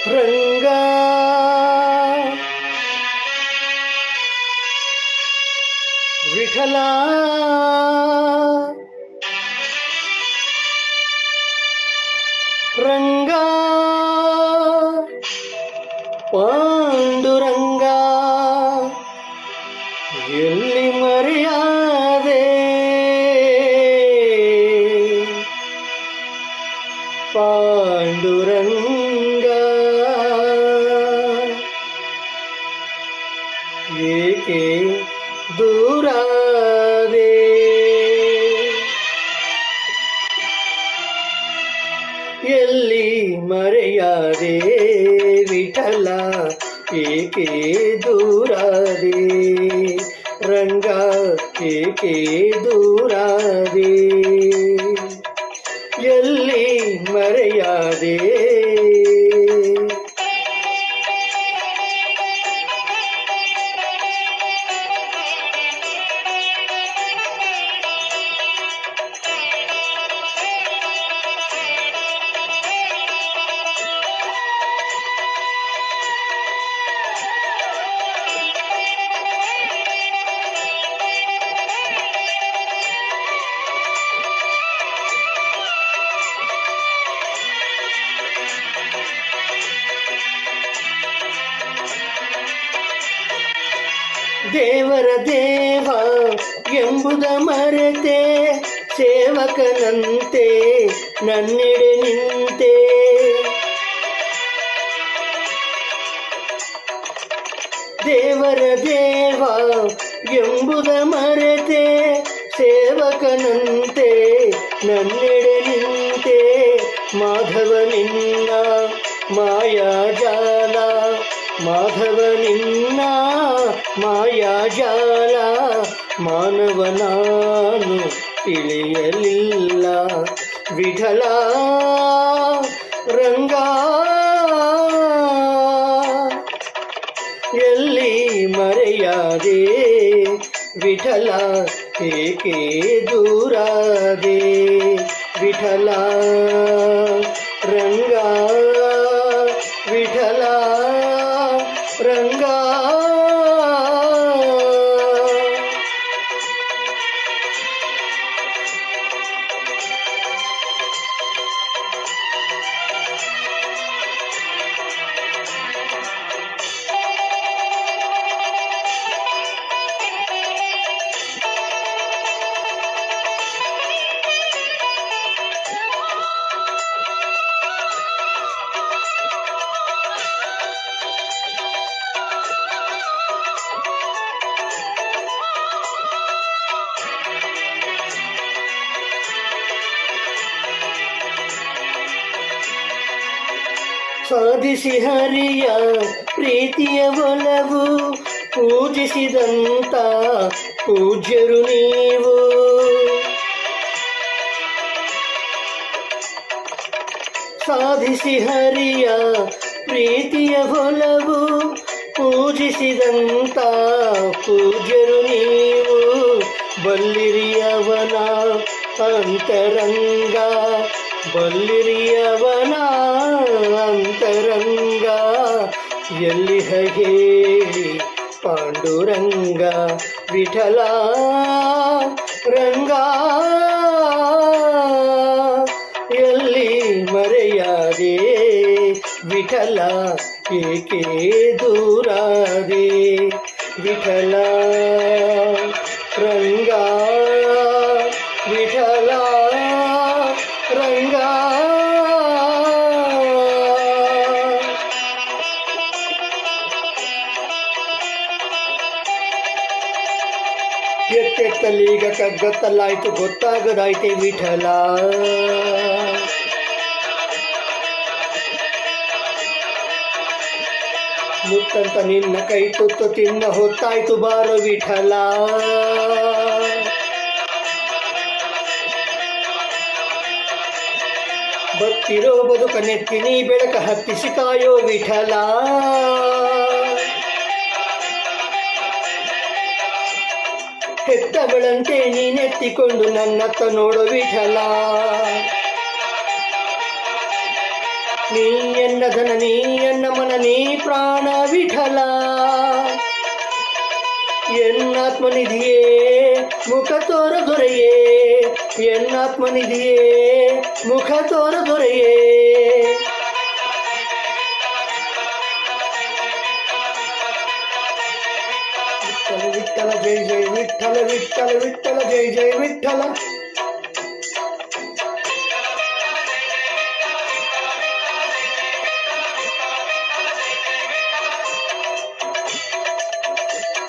ರಂಗ ವಿಠಲ ರಂಗ ಪಾಂಡುರಂಗ ಎಲ್ಲಿ ಮರೆಯಾದೆ ಪಾಂಡುರಂಗ ಏಕೆ ದೂರಾದೆ ಎಲ್ಲಿ ಮರೆಯಾದೆ ವಿಠಲ ಏಕೆ ದೂರಾದೆ ರಂಗ ಏಕೆ ದೂರಾದೆ ಎಲ್ಲಿ ಮರೆಯಾದೆ ದೇವರ ದೇವ ಎಂಬುದ ಮರೆತೆ ಸೇವಕನಂತೆ ನನ್ನೆಡೆ ನಿಂತೆ ದೇವರ ದೇವ ಎಂಬುದ ಮರೆತೆ ಸೇವಕನಂತೆ ನನ್ನೆಡೆ ನಿಂತೆ ಮಾಧವ ನಿನ್ನ ಮಾಯಾಜಾಲ ಮಾಧವ ನಿನ್ನ ಮಾಯಾಜಾಲ ಮಾನವನಾನು ತಿಳಿಯಲಿಲ್ಲ ವಿಠಲ ರಂಗ ಎಲ್ಲಿ ಮರೆಯಾದೆ ವಿಠಲ ಏಕೆ ದೂರಾದೆ ವಿಠಲ ರಂಗ ವಿಠಲ ರಂಗ ಸಾಧಿಸಿ ಹರಿಯ ಪ್ರೀತಿಯ ಒಲವು ಪೂಜಿಸಿದಂತ ಪೂಜ್ಯರು ನೀವು ಸಾಧಿಸಿ ಹರಿಯ ಪ್ರೀತಿಯ ಒಲವು ಪೂಜಿಸಿದಂತ ಪೂಜ್ಯರು ನೀವು ಬಲ್ಲಿರಿಯವನ ಅಂತರಂಗ ಬಲ್ಲಿರಿಯವನ ಅಂತರಂಗ ಎಲ್ಲಿ ಹೇಳಿ ಪಾಂಡುರಂಗ ವಿಠಲ ರಂಗ ಎಲ್ಲಿ ಮರೆಯಾದೆ ವಿಠಲ ಏಕೆ ದೂರಾದೆ ವಿಠಲ ರಂಗ ವಿಠಲ ರಂಗ ಎತ್ತೆತ್ತಲೀಗ ಕಗ್ಗೊತ್ತಲಾಯ್ತು ಗೊತ್ತಾಗದಾಯ್ತೆ ವಿಠಲ ಮುತ್ತಂತ ನಿನ್ನ ಕೈ ತುತ್ತು ತಿನ್ನ ಹೊತ್ತಾಯ್ತು ಬಾರೋ ವಿಠಲ ಬತ್ತಿರೋ ಬದುಕ ನೆತ್ತಿ ಬೆಳಕ ಹತ್ತಿಸಿ ಕಾಯೋ ವಿಠಲ ಹೆತ್ತವಳಂತೆ ನೀನೆತ್ತಿಕೊಂಡು ನನ್ನತ್ತ ನೋಡೋ ವಿಠಲ ನೀ ಎನ್ನ ಧನ ನೀ ಎನ್ನ ಮನ ನೀ ಪ್ರಾಣ ವಿಠಲ ಎನ್ನಾತ್ಮನಿಧಿಯೇ ಮುಖ ತೋರ ದೊರೆಯೇ ಎನ್ನಾತ್ಮನಿಧಿಯೇ ಮುಖ ತೋರ ದೊರೆಯೇ ವಿಠಲ ವಿಠಲ ಜೈ ಜೈ ವಿಠಲ ವಿಠಲ ವಿಠಲ ಜೈ ಜೈ ವಿಠಲ